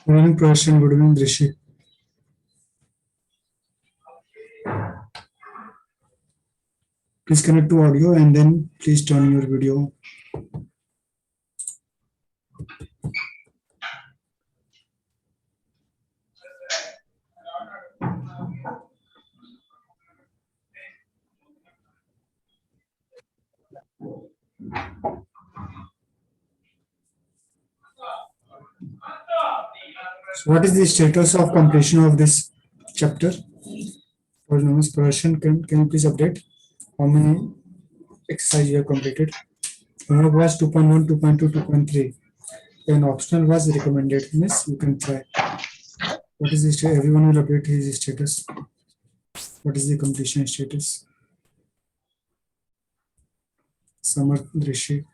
Good evening, Prash, good evening, Rishi. Please connect to audio and then please turn your video. So what is the status of completion of this chapter? For name is Prash, can you please update how many exercise you have completed? Homework was 2.1, 2.2, 2.3. And optional was recommended. Miss, you can try. What is the status? Everyone will update his status. What is the completion status? Samarth, Rishi,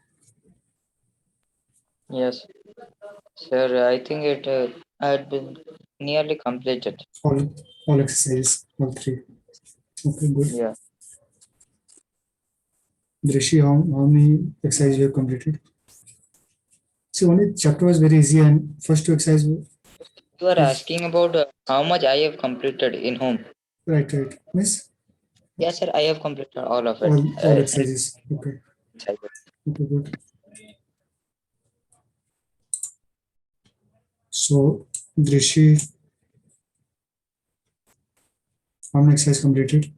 Yes, sir. I think it had been nearly completed. all exercises, all three. Okay, good. Yeah. Rishi, how many exercises you have completed? See, only chapter was very easy and first two exercise, You are asking about how much I have completed in home. right, miss, Yes, sir. I have completed all of it. all exercises. Okay, good. So, Rishi, how many exercise completed?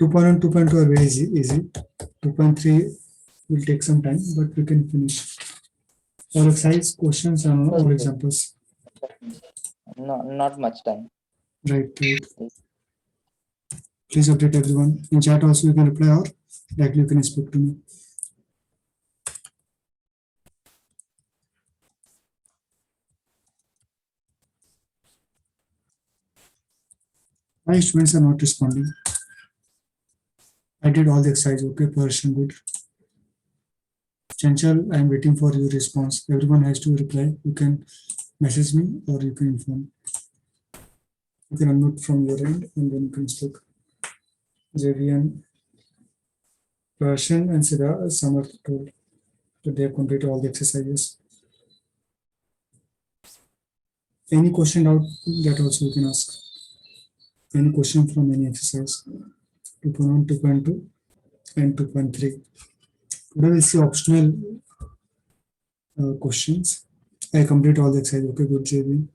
2.1, 2.2 are very easy. 2.3 will take some time, but we can finish. All exercise questions and all examples. No, not much time. Right. Please update everyone. In chat also you can reply or directly you can speak to me. My students are not responding. I did all the exercise. Okay, Persian, good. Chanchal, I am waiting for your response. Everyone has to reply. You can message me or you can inform. You can unmute from your end and then you can speak. Javian, Persian and Siddha, Samarth told that they have completed all the exercises. Any question out that also you can ask. Any question from any exercise. 2.1, 2.2 and 2.3. Today we'll see optional questions. I complete all the exercise. Okay, good, JB.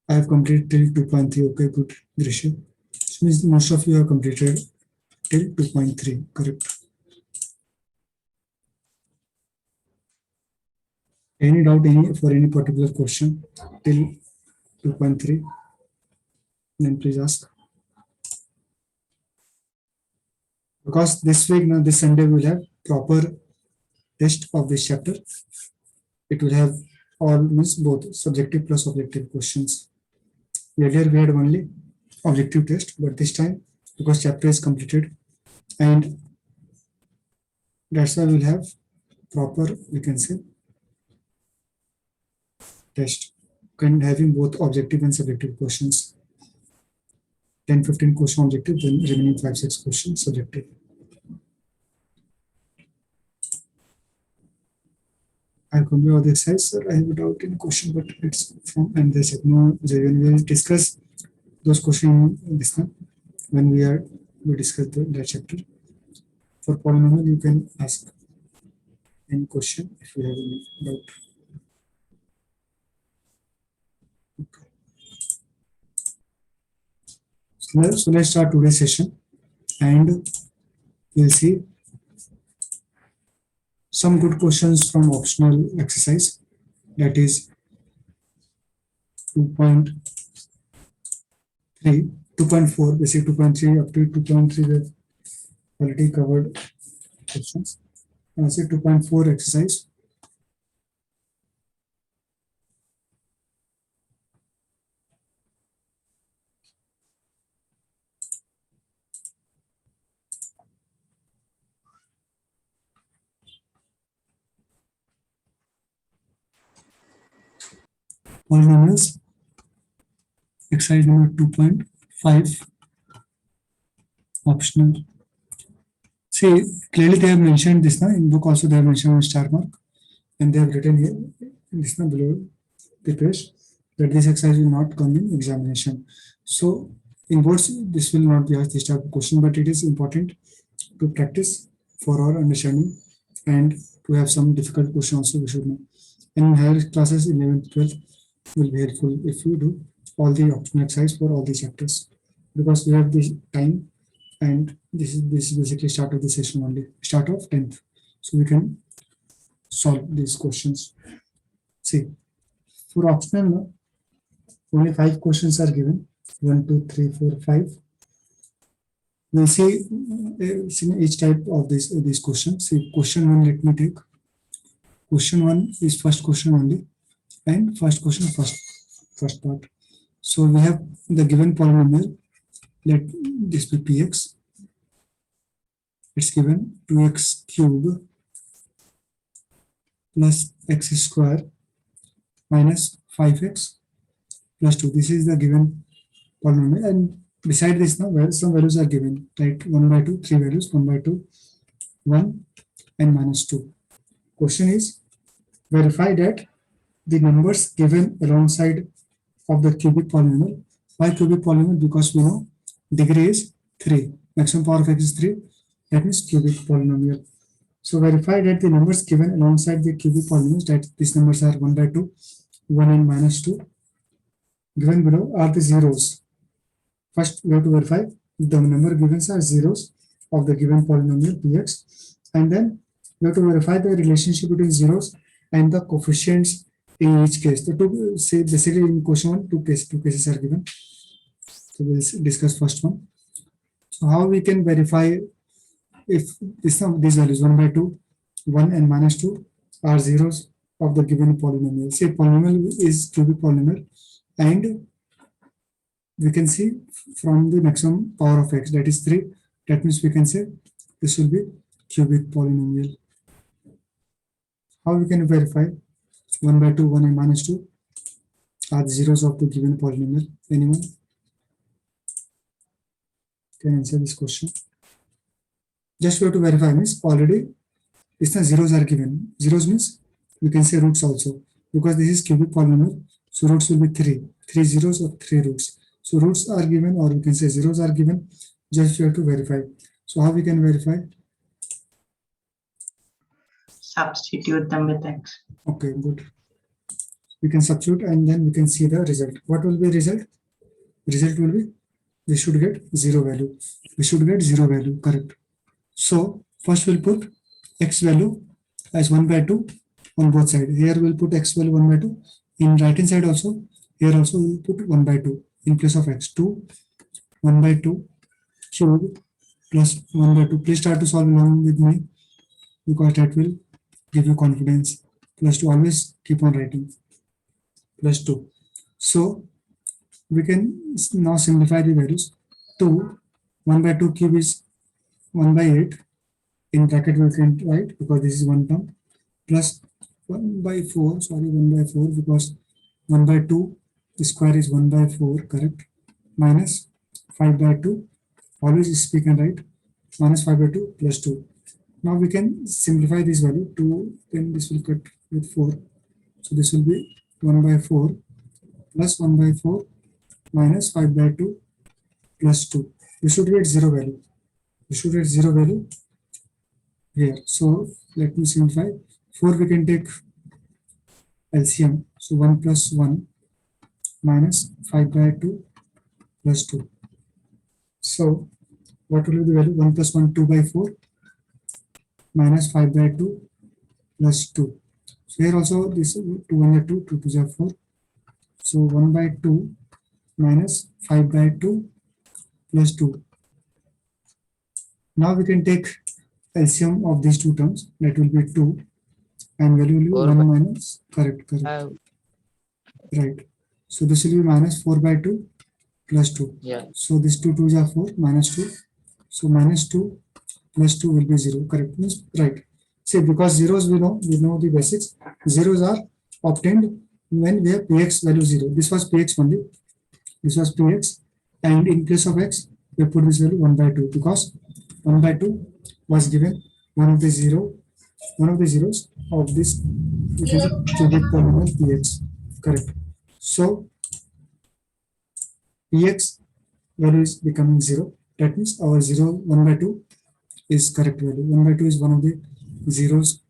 I have completed till 2.3. Okay, good, Drisha. Which means most of you have completed till 2.3. Correct. Any doubt for any particular question till 2.3? Then please ask. Because this week, now this Sunday, we'll have proper test of this chapter. It will have all means both subjective plus objective questions. Earlier we had only objective test, but this time because chapter is completed and that's why we'll have proper, we can say, test and having both objective and subjective questions. 10-15 question objective, then remaining 5-6 questions subjective. I'll complete all the exercise, sir. I have a doubt in question, but it's from and they said no. When we will discuss those questions this time when we discuss that chapter. For polynomial, you can ask any question if you have any doubt. Okay. So let's start today's session and we'll see some good questions from optional exercise, that is 2.3, 2.4, basic 2.3 up to 2.3 we already covered questions. I'll say 2.4 exercise. Polynomials, exercise number 2.5, optional. See, clearly they have mentioned this now in book also they have mentioned on star mark. and they have written here in this now below the page that this exercise will not come in examination. So in boards, this will not be asked this type of question, but it is important to practice for our understanding and to have some difficult questions also we should know. And in higher classes, 11th, 12th will be helpful if you do all the optional exercise for all the chapters, because we have this time and this is basically start of the session only, start of 10th. So we can solve these questions. See, for optional, only 5 questions are given. 1, 2, 3, 4, 5. We'll see each type of these questions. See, question 1, let me take. Question 1 is first question only, and first question first part. So we have the given polynomial. Let this be px. It's given 2x cube plus x square minus 5x plus 2. This is the given polynomial, and beside this now where some values are given, right? 1 by 2, 3 values, 1 by 2, 1 and minus 2. Question is, verify that the numbers given alongside of the cubic polynomial. Why cubic polynomial? Because we know degree is 3, maximum power of x is 3, that means cubic polynomial. So verify that the numbers given alongside the cubic polynomials, that these numbers are 1 by 2, 1 and minus 2, given below are the zeros. First, we have to verify the number given are zeros of the given polynomial px, and then we have to verify the relationship between zeros and the coefficients in each case. So to say basically in question 1, two cases are given. So we'll discuss first one. So how we can verify if these values 1 by 2, 1 and minus 2 are zeros of the given polynomial. Say polynomial is cubic polynomial, and we can see from the maximum power of x, that is 3. That means we can say this will be cubic polynomial. How we can verify 1 by 2, 1 and minus 2 are the zeros of the given polynomial? Anyone can answer this question? Just we have to verify, means already this zeros are given. Zeros means we can say roots also, because this is cubic polynomial, so roots will be 3 zeros or 3 roots. So roots are given, or we can say zeros are given. Just you have to verify. So how we can verify? Substitute them with x. Okay, good. We can substitute and then we can see the result. What will be result? Result will be, we should get 0 value. We should get 0 value, correct. So first we'll put x value as 1 by 2 on both sides. Here we'll put x value 1 by 2. In right hand side also, here also we'll put 1 by 2 in place of x. 2, 1 by 2 cube plus 1 by 2. Please start to solve along with me, because that will give you confidence. Plus 2, always keep on writing. Plus 2. So we can now simplify the values. 2, 1 by 2 cube is 1 by 8. In bracket we can write, because this is one term, plus 1 by 4, sorry, 1 by 4, because 1 by 2 the square is 1 by 4, correct, minus 5 by 2, always speak and write, minus 5 by 2 plus 2. Now we can simplify this value. 2, then this will cut with 4. So this will be 1 by 4 plus 1 by 4 minus 5 by 2 plus 2. We should get 0 value. We should get 0 value here. So let me simplify. 4 we can take LCM. So 1 plus 1 minus 5 by 2 plus 2. So what will be the value? 1 plus 1, 2 by 4 minus 5 by 2 plus 2. So here also this 2 and 2, 2 to 4. So 1 by 2 minus 5 by 2 plus 2. Now we can take LCM of these two terms, that will be 2, and value will be 1 minus, correct. Right. So this will be minus 4 by 2 plus 2. Yeah. So this 2 2s are 4 minus 2. So minus 2 plus 2 will be 0, correct, means right. See, because zeros we know the basics. Zeros are obtained when we have px value 0. This was px only. This was px, and in place of x we put this value 1 by 2, because 1 by 2 was given one of the zeros of this it is a cubic polynomial px. Correct. So px value is becoming 0. That means our 0 1 by 2 is correct value. 1 by 2 is one of the zeros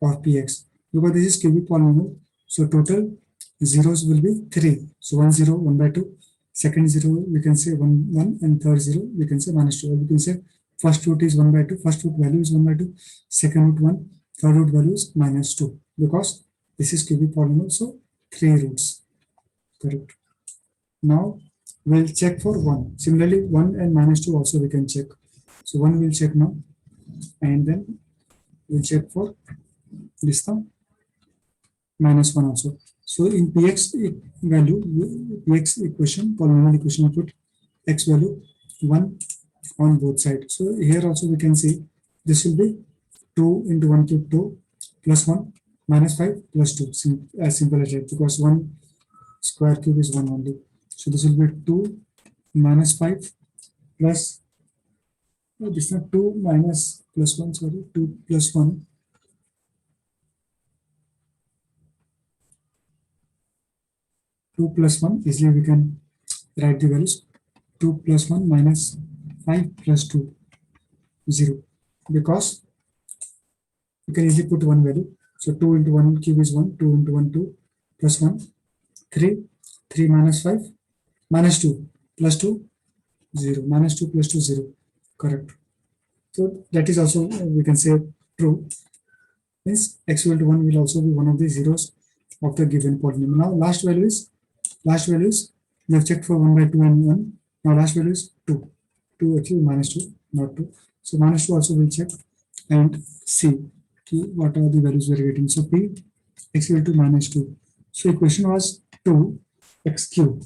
of px. Because this is cubic polynomial, so total zeros will be 3. So 1 0 1 by 2. Second 0 we can say 1 1, and third 0 we can say -2. Or we can say first root is 1 by 2. First root value is 1 by 2. Second root 1. Third root value is -2. Because this is cubic polynomial, so 3 roots. Correct. Now we'll check for 1. Similarly, 1 and -2 also we can check. So 1 we'll check now, and then we'll check for this term -1 also. So in px value, px equation, polynomial equation, put x value 1 on both sides. So here also we can see this will be 2 into 1 cube 2 plus 1 minus 5 plus 2, as simple as that, because 1 square cube is 1 only. So this will be 2 minus 5 plus, this is not 2 minus plus 1, sorry, 2 plus 1. 2 plus 1, easily we can write the values. 2 plus 1 minus 5 plus 2, 0. Because you can easily put one value. So 2 into 1 cube is 1, 2 into 1, 2, plus 1, 3, 3 minus 5, minus 2, plus 2, 0, minus 2 plus 2, 0. Correct. So that is also, we can say, true. Means x equal to 1 will also be one of the zeros of the given polynomial. Now last value is we have checked for 1 by 2 and 1. Now last value is 2. 2 actually -2, not 2. So -2 also we'll check and see what are the values we are getting. So p x equal to -2. So equation was 2 x cube.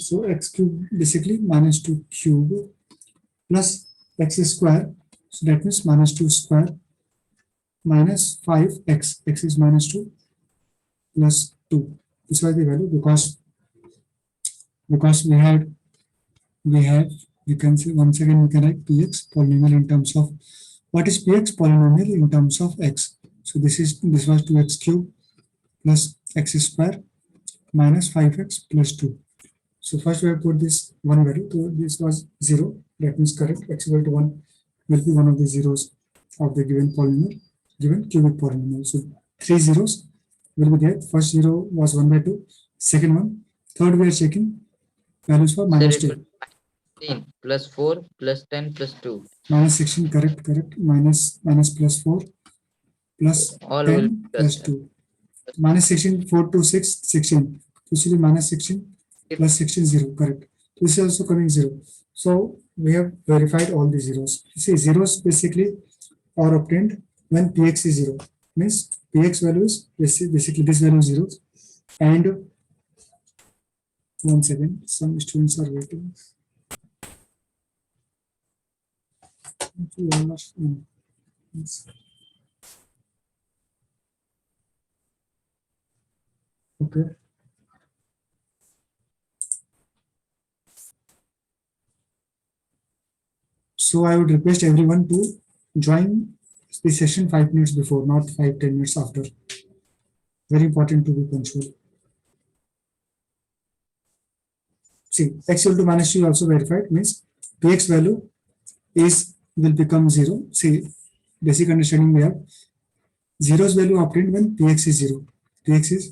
So x cube basically -2 cube plus x square. So that means -2 square minus 5x. X is -2 plus 2. This was the value because we can say once again we can write px polynomial in terms of what is px polynomial in terms of x. So this was 2x cube plus x square minus 5x plus 2. So first we have put this one value. So this was 0. That means correct. X equal to 1 will be one of the zeros of the given polynomial, given cubic polynomial. So 3 zeros will be there. First 0 was 1 by 2. Second one. Third we are checking values for Sir, it -2. will be 16 plus 4 plus 10 plus 2. -16, correct. Minus plus 4 plus All will 10 be plus 2. -16, 4 to 6, 16. This will be -16 plus 16, 0, correct. This is also coming 0. So we have verified all the zeros. You see, zeros basically are obtained when px is 0. Means px value is basically this value is 0. And once again, some students are waiting. Okay. So I would request everyone to join the session 5 minutes before, not 5-10 minutes after. Very important to be punctual. See, x equal to -2 is also verified, means px value will become 0. See, basic understanding we have. Zero's value obtained when px is 0. Px is,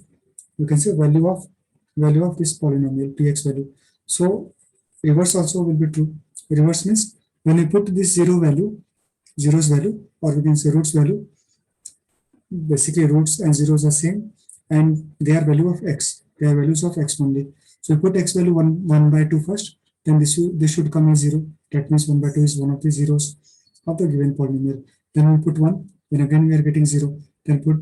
you can say, value of this polynomial, px value. So reverse also will be true. Reverse means when you put this zero's value, or we can say root's value, basically roots and zeros are same, and they are value of x. They are values of x only. So we put x value 1 by 2 first, then this should come as 0. That means 1 by 2 is one of the zeros of the given polynomial. Then we put 1, then again we are getting 0. Then put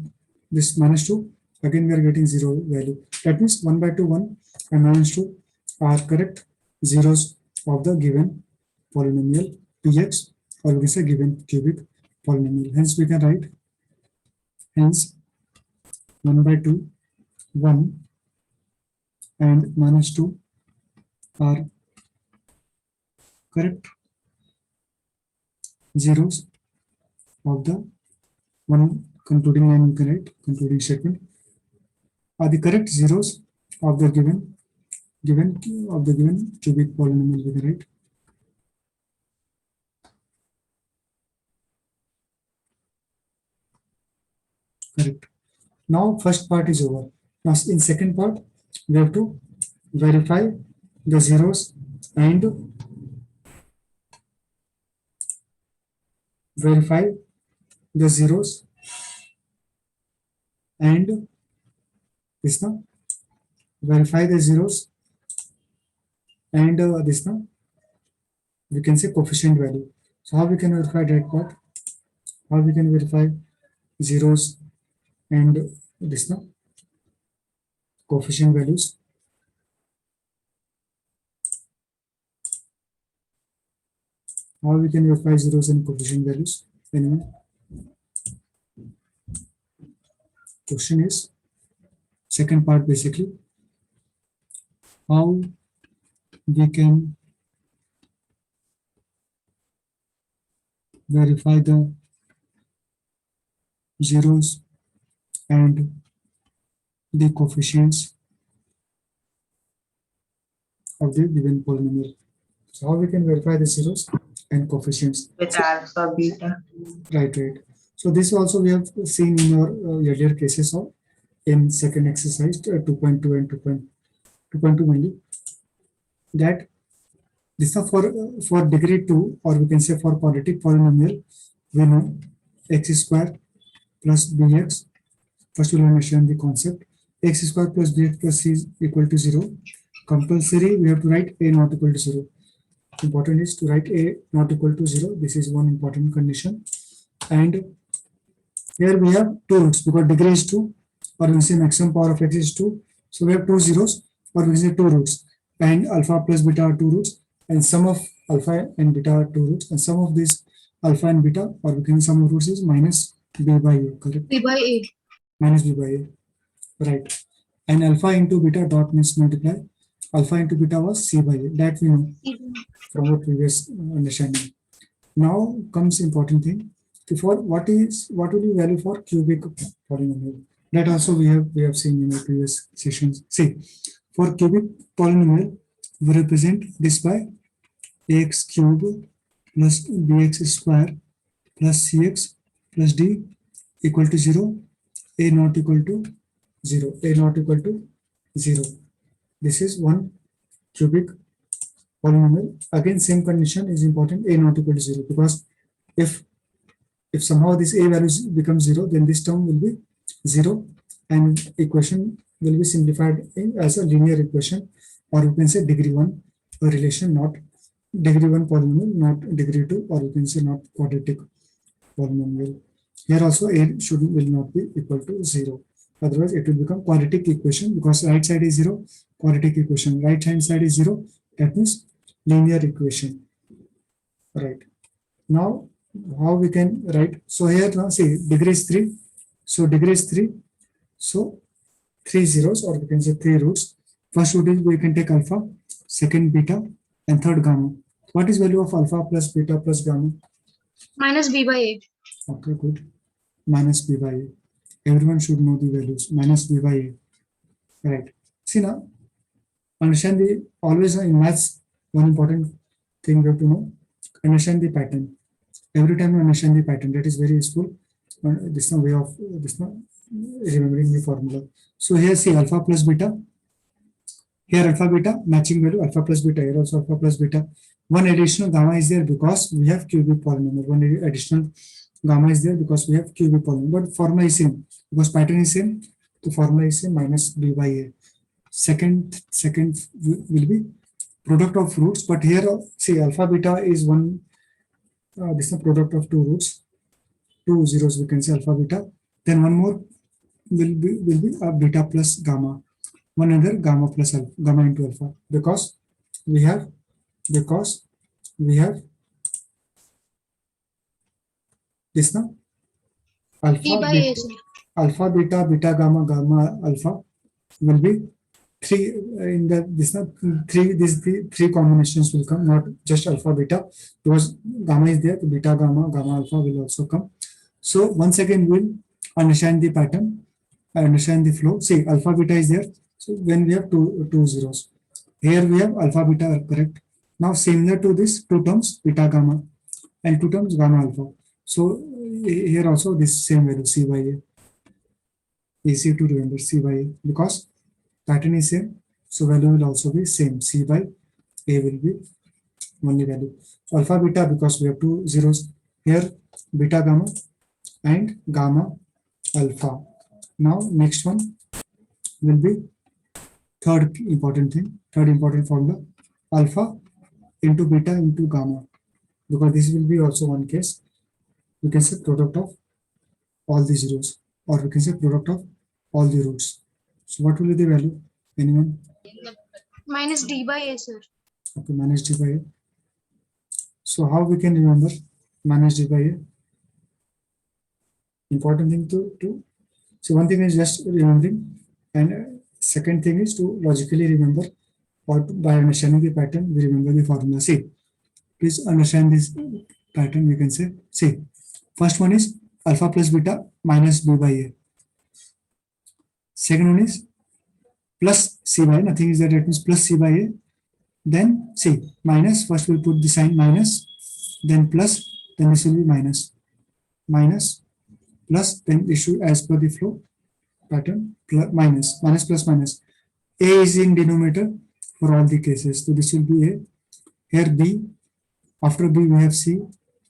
this -2, again we are getting 0 value. That means 1 by 2, 1 and -2 are correct zeros of the given polynomial px, or we say given cubic polynomial. Hence we can write, hence 1 by 2, 1 and -2 are correct zeros of the concluding line you can write, concluding statement. Are the correct zeros of the given cubic polynomial we can write. Correct. Now first part is over. Now in second part we have to verify the zeros and verify the zeros and this now verify the zeros and this now we can say coefficient value. So how we can verify that part? How we can verify zeros and this now coefficient values? How we can verify zeros and coefficient values? Anyone? Question is second part basically. How we can verify the zeros and the coefficients of the given polynomial. So how we can verify the zeros and coefficients? With alpha, beta. Right. So this also we have seen in our earlier cases of in second exercise 2.2 and 2.2 mainly, that this is for degree 2, or we can say for quadratic polynomial, we know x square plus bx. First we'll understand the concept. X square plus bx plus c is equal to 0. Compulsory we have to write a not equal to 0. Important is to write a not equal to 0. This is one important condition. And here we have two roots because degree is 2, or we say maximum power of x is 2. So we have two zeros, or we say two roots, and alpha plus beta are two roots, and sum of alpha and beta are two roots, and sum of this alpha and beta, or we can sum of roots is minus b by a. Correct? B by A. Minus b by a. Right. And alpha into beta dot means multiply. Alpha into beta was c by a. That we know from our previous understanding. Now comes important thing. For what will be value for cubic polynomial? That also we have seen in our previous sessions. See, for cubic polynomial, we represent this by ax cube plus bx square plus cx plus d equal to 0, a not equal to 0, a not equal to 0. This is one cubic polynomial. Again, same condition is important, a not equal to 0, because if somehow this a value becomes 0, then this term will be 0, and equation will be simplified as a linear equation, or you can say degree 1 relation, not degree 1 polynomial, not degree 2, or you can say not quadratic polynomial. Here also a will not be equal to 0. Otherwise, it will become quadratic equation, because right side is 0, quadratic equation. Right hand side is 0, that means linear equation. Right. Now, how we can write? So here now see degree is 3. So degree is 3. So 3 zeros, or we can say 3 roots. First root is we can take alpha, second beta, and third gamma. What is value of alpha plus beta plus gamma? Minus B by A. Okay, good. Minus b by a. Everyone should know the values. Minus b by a. Right. See now, understand the always in maths, one important thing we have to know. Understand the pattern. Every time you understand the pattern, that is very useful. This is a way of remembering the formula. So here see alpha plus beta. Here alpha beta matching value, alpha plus beta. Here also alpha plus beta. One additional gamma is there because we have cubic polynomial. One additional gamma is there because we have cubic polynomial. But formula is same because pattern is same. The formula is same, minus b by a. Second will be product of roots. But here see alpha beta is one. This is the product of two roots, 2 zeros, we can say alpha beta. Then one more will be a beta plus gamma, one other gamma plus alpha, gamma into alpha, because we have this now B by A. alpha beta beta gamma gamma alpha will be 3 in the three combinations will come, not just alpha beta, because gamma is there, beta gamma alpha will also come. So once again we'll understand the pattern, understand the flow. See, alpha beta is there. So when we have two zeros, here we have alpha beta are correct. Now similar to this, two terms beta gamma and two terms gamma alpha. So here also this same value C by A. Easy to remember C by A because pattern is same. So value will also be same. C by A will be only value. So alpha beta because we have two zeros here, beta gamma and gamma alpha. Now next one will be third important thing, third important formula, alpha into beta into gamma, because this will be also one case. We can say product of all the zeros, or we can say product of all the roots. So what will be the value? Anyone? Minus D by A, sir. Okay, minus D by A. So how we can remember minus D by A? Important thing to so one thing is just remembering, and second thing is to logically remember, or by understanding the pattern we remember the formula. See, please understand this pattern. We can say, see, first one is alpha plus beta minus B by A. Second one is plus C by A. Nothing is that, it means plus C by A. Then C minus, first we'll put the sign minus, then plus, then this will be minus, minus, plus, then this should, as per the flow pattern, plus, minus, minus plus minus. A is in denominator for all the cases. So this will be A. Here B, after B we have C,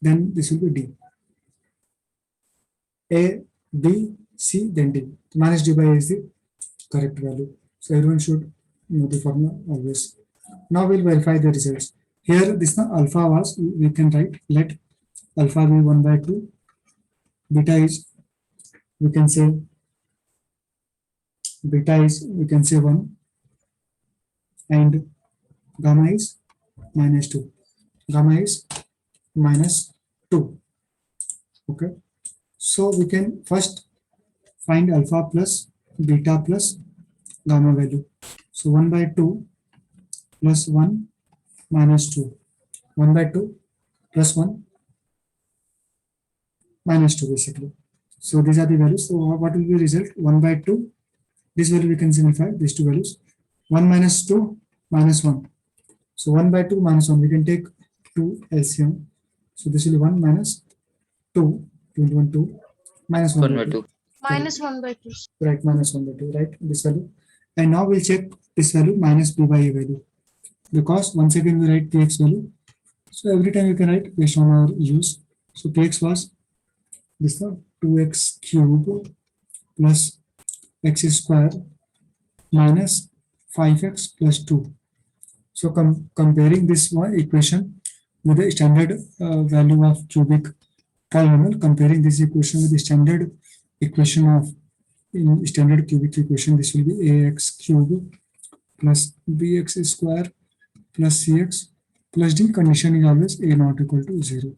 then this will be D. A, B, C, then D. Minus D by A is the correct value. So everyone should know the formula always. Now we'll verify the results. Here this alpha was, we can write, let alpha be 1 by 2, beta is, we can say, beta is, we can say 1, and gamma is minus 2. Gamma is minus 2. Okay. So we can first find alpha plus beta plus gamma value. So 1 by 2 plus 1 minus 2. 1 by 2 plus 1 minus 2 basically. So these are the values. So what will be the result? 1 by 2. This value we can simplify, these two values. 1 minus 2 minus 1. So 1 by 2 minus 1. We can take 2 LCM. So this will be 1 minus 2. 21 2 minus 1 by 2. Minus 1 by 2. Right, minus 1 by 2, right? This value. And now we'll check this value minus B by A value. Because once again we write Px value. So every time you can write based on our use. So Px was this one, 2x cube plus x square minus 5x plus 2. So comparing this one equation with the standard value of cubic polynomial, comparing this equation with the standard equation of in standard cubic equation, this will be ax cube plus bx square plus cx plus d. Condition is always a not equal to 0.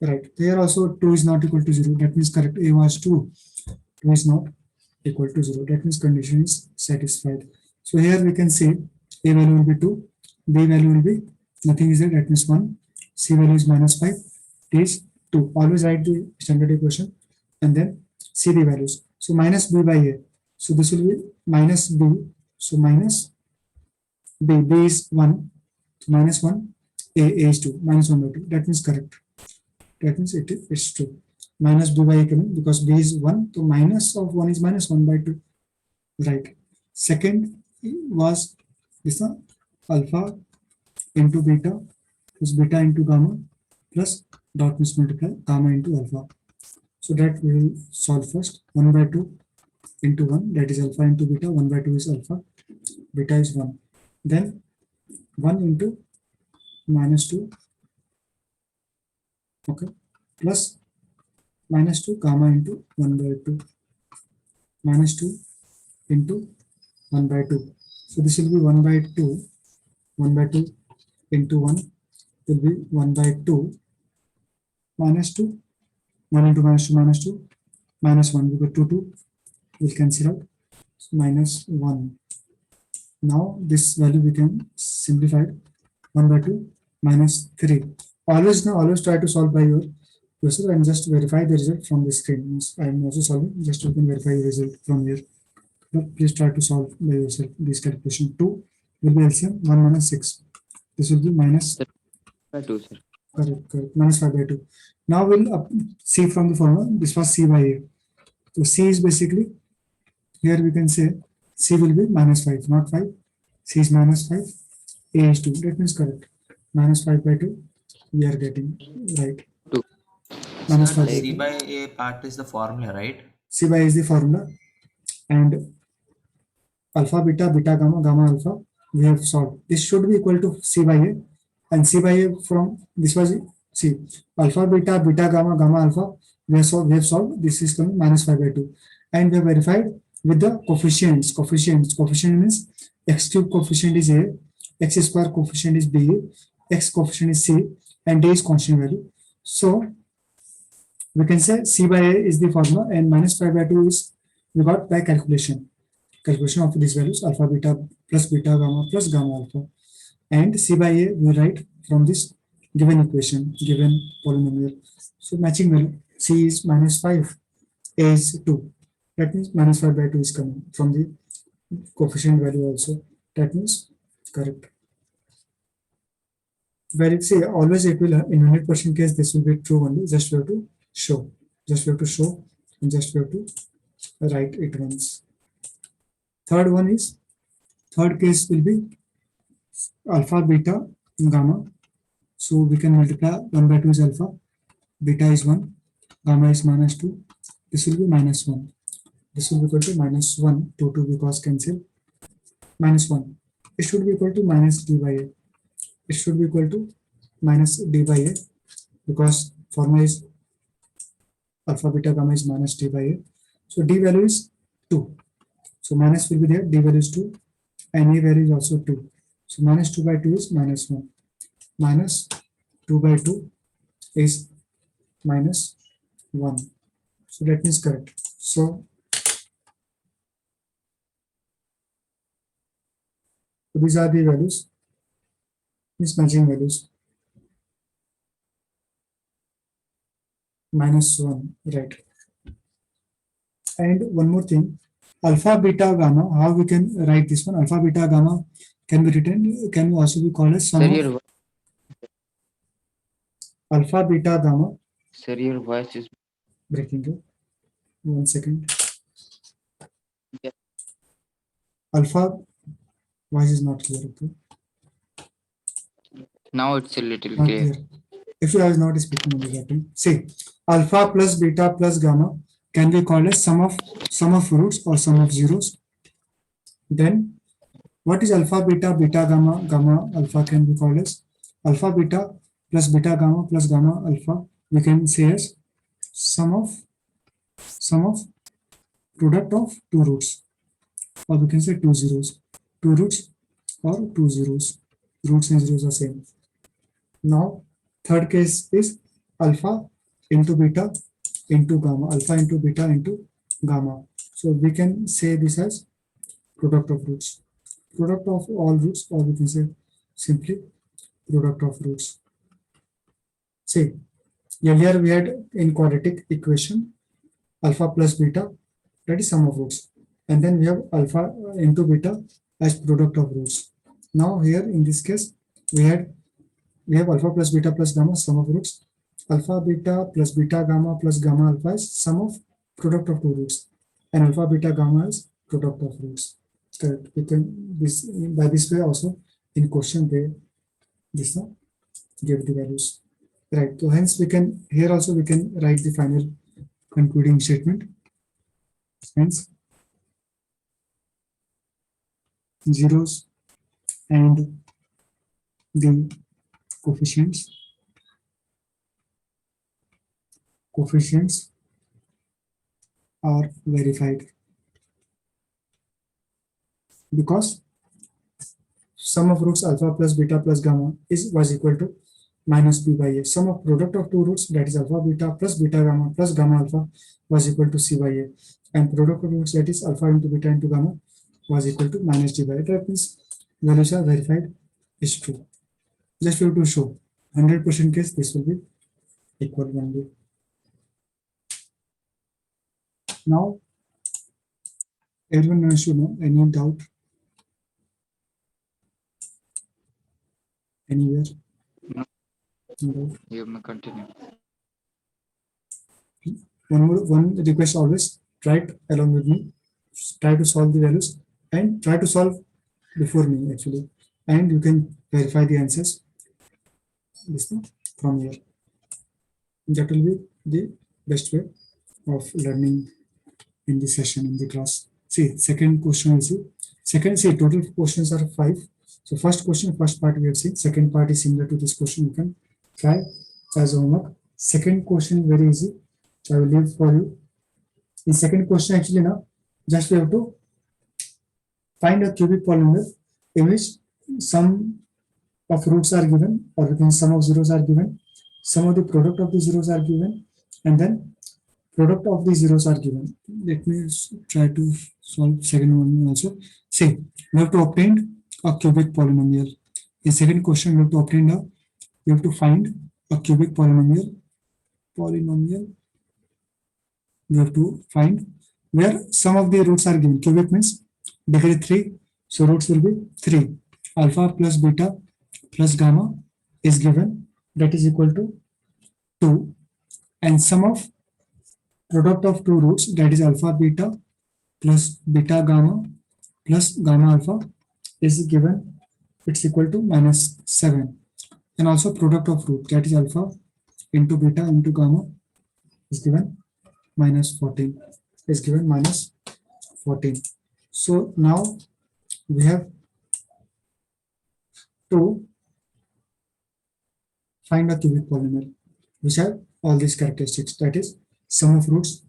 Right. Here also 2 is not equal to 0. That means correct. A was 2. 2 is not equal to 0. That means condition is satisfied. So here we can say a value will be 2, b value will be nothing is there. That means 1. C value is minus 5. D is 2. Always write the standard equation and then see the values. So minus b by a. So this will be minus b. So minus b. B is 1. So minus 1. A is 2. Minus 1 by 2. That means correct. That means it is true. Minus b by a coming because b is 1. So minus of 1 is minus 1 by 2. Right. Second was this one, alpha into beta plus beta into gamma plus dot means multiply gamma into alpha. So that we will solve first. 1 by 2 into 1, that is alpha into beta. 1 by 2 is alpha, beta is 1. Then 1 into minus 2, okay, plus minus 2 gamma into 1 by 2, minus 2 into 1 by 2. So this will be 1 by 2, 1 by 2 into 1 will be 1 by 2 minus 2, 1 into minus 2 minus 2 minus 1, we got 2 we'll cancel out. So minus 1. Now this value we can simplify it. 1 by 2 minus 3. Always try to solve by your yourself and just verify the result from the screen. Means I am also solving, just you can verify the result from here. But please try to solve by yourself this calculation. 2 will be LCM 1 minus 6. This will be minus, By 2, sir. correct, minus 5 by 2. Now we'll see from the formula, this was C by A. So C is basically, here we can say C will be minus 5, not 5. C is minus 5, A is 2. That means correct. Minus 5 by 2, we are getting right. 2. Minus Sir, 5 by C 2. by A part is the formula, right? C by A is the formula, and alpha, beta, beta, gamma, gamma, alpha, we have solved. This should be equal to C by A, and C by A from this was C. Alpha, beta, beta, gamma, gamma, alpha, we have solved. This is coming minus 5 by 2, and we have verified with the coefficients. Coefficient means x cube coefficient is A, x square coefficient is B, x coefficient is C, and D is constant value. So we can say C by A is the formula, and minus 5 by 2 is we got by calculation of these values, alpha, beta, plus beta, gamma, plus gamma, alpha. And C by A we write from this given equation, given polynomial. So matching value, C is minus 5, A is 2. That means minus 5 by 2 is coming from the coefficient value also. That means correct. Where it say always it will, in 100% case, this will be true only. Just we have to show. Just we have to show, and just we have to write it once. Third one is, third case will be alpha, beta, gamma. So we can multiply 1 by 2 is alpha, beta is 1, gamma is minus 2. This will be minus 1. This will be equal to minus 1, 2 because cancel. Minus 1. It should be equal to minus d by a. It should be equal to minus d by a, because formula is alpha, beta, gamma is minus d by a. So d value is 2. So minus will be there, d value is 2, and a value is also 2. So minus 2 by 2 is minus 1. Minus 2 by 2 is minus 1. So that means correct. So these are the values, mismatching values. Minus 1, right. And one more thing, alpha, beta, gamma, how we can write this one? Alpha, beta, gamma can be written, can also be called as sum Sir, of your, alpha, beta, gamma. sir, your voice is Breaking it. 1 second. Yeah. Alpha, voice is not clear. Okay. now it's a little Not clear. clear. If you are not speaking only that time, say alpha plus beta plus gamma can be called as sum of roots or sum of zeros. Then what is alpha, beta, beta, gamma, gamma, alpha can be called as alpha, beta plus beta, gamma plus gamma, alpha. We can say as sum of product of two roots, or we can say two zeros, two roots or two zeros. Roots and zeros are same. Now third case is alpha into beta into gamma, alpha into beta into gamma. So we can say this as product of roots, product of all roots, or we can say simply product of roots. Say earlier we had in quadratic equation alpha plus beta, that is sum of roots, and then we have alpha into beta as product of roots. Now here in this case we have alpha plus beta plus gamma, sum of roots. Alpha, beta plus beta, gamma plus gamma, alpha is sum of product of two roots, and alpha, beta, gamma is product of roots. Correct. We can by this way also in question they give the values. Right. So hence we can here also we can write the final concluding statement. Hence zeros and the coefficients are verified because sum of roots alpha plus beta plus gamma was equal to minus b by a. Sum of product of two roots, that is alpha beta plus beta gamma plus gamma alpha, was equal to c by a, and product of roots, that is alpha into beta into gamma, was equal to minus d by a. That means values are verified is true. Just we have to show 100% case this will be equal only. Now, everyone knows to know. Any doubt? Anywhere? No. No doubt. You may continue. One request always, try it along with me, try to solve the values and try to solve before me actually, and you can verify the answers this thing from here. That will be the best way of learning in the session, in the class. See, second question is total questions are 5. So first question, first part we have seen. Second part is similar to this question. You can try as homework. Second question very easy. So I will leave for you. In second question actually now, just we have to find a cubic polynomial in which some of roots are given, or within sum of zeros are given, some of the product of the zeros are given, and then product of the zeros are given. Let me try to solve second one also. Say, we have to obtain a cubic polynomial. In second question, we have to obtain we have to find a cubic polynomial. We have to find where some of the roots are given. Cubic means degree 3, so roots will be 3. Alpha plus beta plus gamma is given, that is equal to 2, and sum of product of two roots, that is alpha beta plus beta gamma plus gamma alpha, is given, it's equal to -7, and also product of root, that is alpha into beta into gamma, is given -14, is given -14. So now we have to find a cubic polynomial which have all these characteristics, that is sum of roots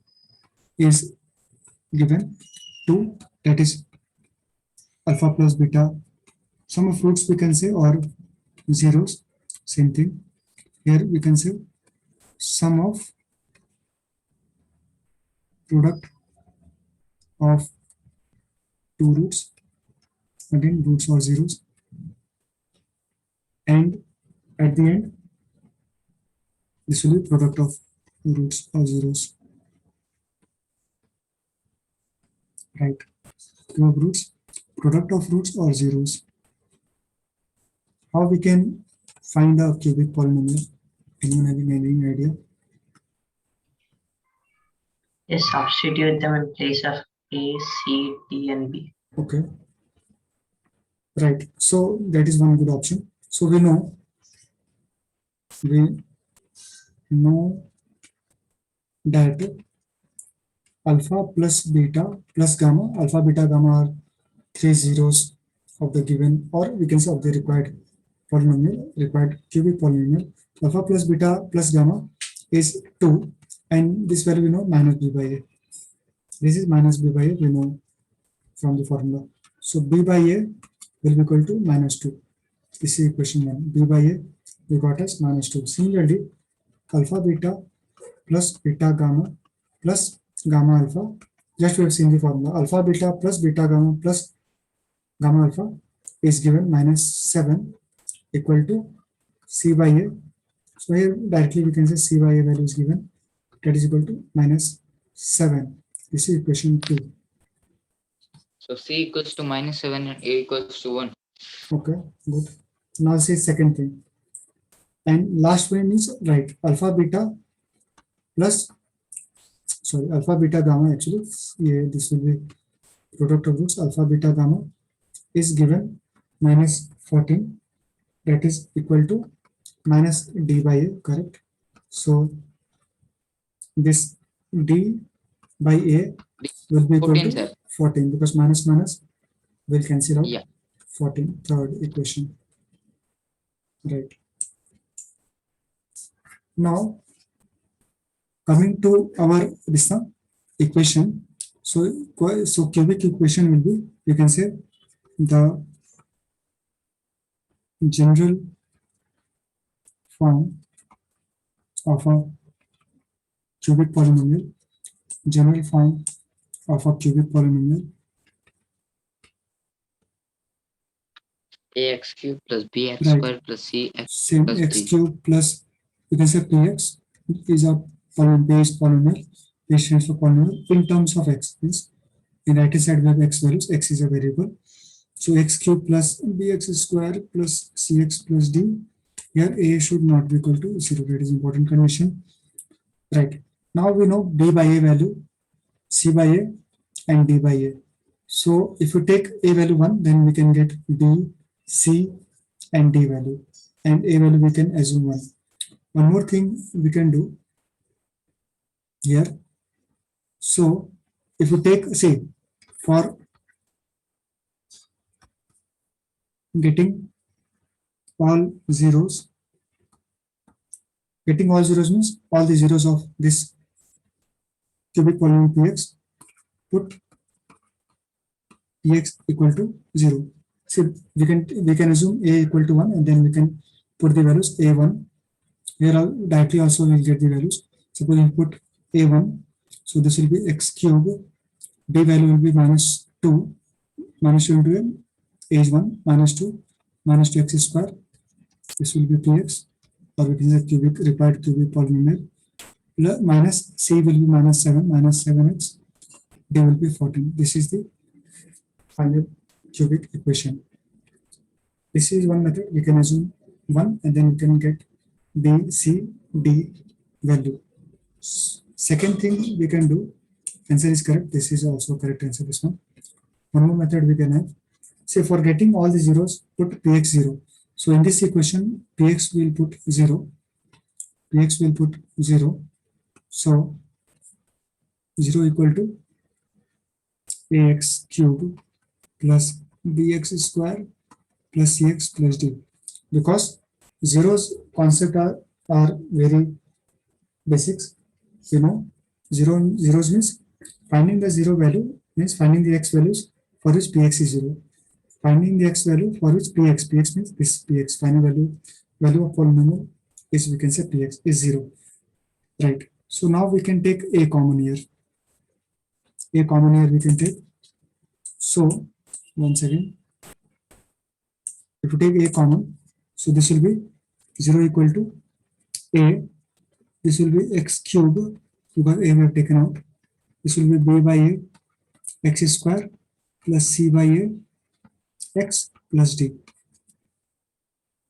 is given 2, that is alpha plus beta, sum of roots we can say, or zeros, same thing. Here we can say sum of product of two roots, again roots or zeros, and at the end this will be product of roots or zeros, right? Two of roots, product of roots or zeros. How we can find a cubic polynomial? Anyone having any idea? Just substitute them in place of A, C, D, and B. Okay, right, so that is one good option. So we know that alpha plus beta plus gamma, alpha beta gamma are 3 zeros of the given, or we can say of the required polynomial, required cubic polynomial. Alpha plus beta plus gamma is 2, and this value we know minus b by a. This is minus b by a, we know from the formula. So b by a will be equal to -2. This is equation 1. B by a we got as -2. Similarly, alpha beta plus beta gamma plus gamma alpha, just we have seen the formula. Alpha beta plus beta gamma plus gamma alpha is given -7 equal to c by a. So here directly we can say c by a value is given, that is equal to -7. This is equation 2. So C equals to -7 and A equals to 1. Okay, good. Now say second thing. And last one is right, alpha beta gamma actually. Yeah, this will be product of roots. Alpha beta gamma is given -14, that is equal to -d by a, correct? So this d by a will be equal 14, to sir. 14, because minus will cancel out. Yeah. 14, third equation, right? Now coming to our this equation, so cubic equation will be, you can say, the general form of a cubic polynomial, general form of a cubic polynomial, Ax cube plus bx right, square plus cx same plus x 3. cube plus, you can say px is a base polynomial, A stands for polynomial in terms of x. Means in right hand side we have x values. X is a variable. So x cube plus bx square plus cx plus d. Here a should not be equal to 0. That is important condition. Right. Now we know b by a value, c by a, and d by a. So if you take a value 1, then we can get b, c, and d value. And a value we can assume 1. One more thing we can do here. So if you take, say, for getting all zeros, means all the zeros of this cubic polynomial px, put px equal to 0. So we can assume a equal to 1, and then we can put the values a1. Here directly also we'll get the values. Suppose we put a1, so this will be x cube, d value will be minus 2 into a is 1, minus 2 x square. This will be px, or we can say cubic required cubic polynomial. Minus c will be minus 7x, d will be 14. This is the final cubic equation. This is one method. We can assume 1, and then we can get b, c, d value. Second thing we can do, answer is correct. This is also correct answer. This one. One more method we can have. Say for getting all the zeros, put px 0. So in this equation, px will put 0. Px will put 0. So 0 equal to ax cube plus bx square plus cx plus d. Because zeros concept are very basics. You know, zeros means finding the zero value means finding the x values for which px is 0. Finding the x value for which px means this px, final value of polynomial is, we can say px is 0. Right. So now we can take a common here. A common here we can take. So once again, if you take a common, so this will be 0 equal to a. This will be x cube because a we have taken out. This will be b by a x square plus c by a x plus d.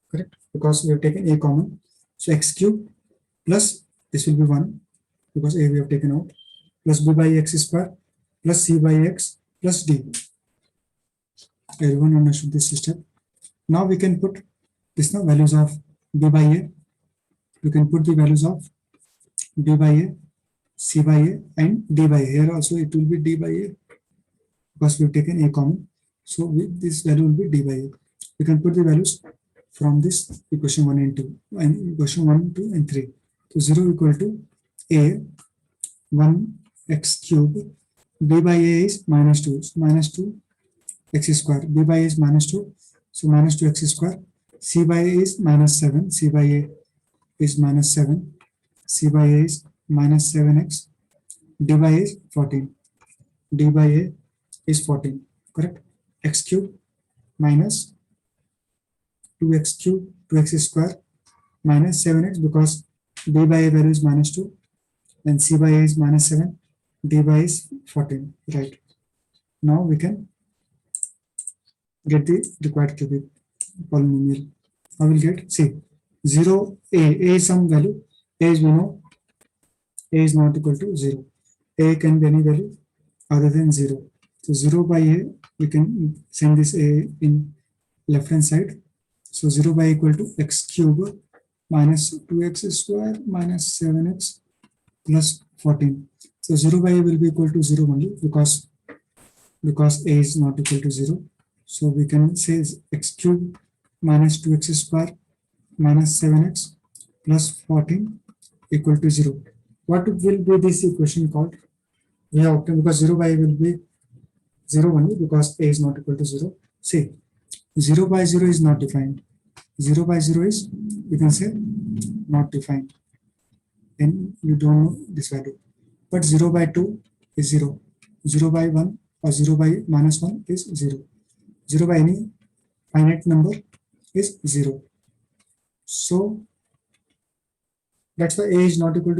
Correct? Because we have taken a common. So x cube plus this will be 1 because a we have taken out, plus b by x square plus c by x plus d. Everyone understood this step. Now we can put this now values of b by a. We can put the values of b by a, c by a, and d by a. Here also it will be d by a because we've taken a common. So this value will be d by a. We can put the values from this equation 1 and 2, and equation 1, 2, and 3. So 0 equal to a 1 x cube, b by a is minus 2, so minus 2 x square, b by a is minus 2, so minus 2 x square, c by a is minus 7, c by a is minus 7, c by a is minus 7x, d by a is 14, d by a is 14, correct? X cube minus 2x cube, 2x square minus 7x because d by a value is minus 2 and c by a is minus 7, d by a is 14, right? Now we can get the required cubic polynomial. I will get, see, 0, a is some value, a is, we know, a is not equal to 0. A can be any value other than 0. So 0 by a, we can send this a in left hand side. So 0 by equal to x cube minus 2x square minus 7x plus 14. So 0 by a will be equal to 0 only because a is not equal to 0. So we can say x cube minus 2x square minus 7x plus 14 equal to 0. What will be this equation called? We have obtained, because 0 by a will be 0 only because a is not equal to 0. See, 0 by 0 is not defined. 0 by 0 is, we can say, not defined. Then you don't know this value. But 0 by 2 is 0. 0 by 1 or 0 by minus 1 is 0. 0 by any finite number is 0. So that's why a is not equal to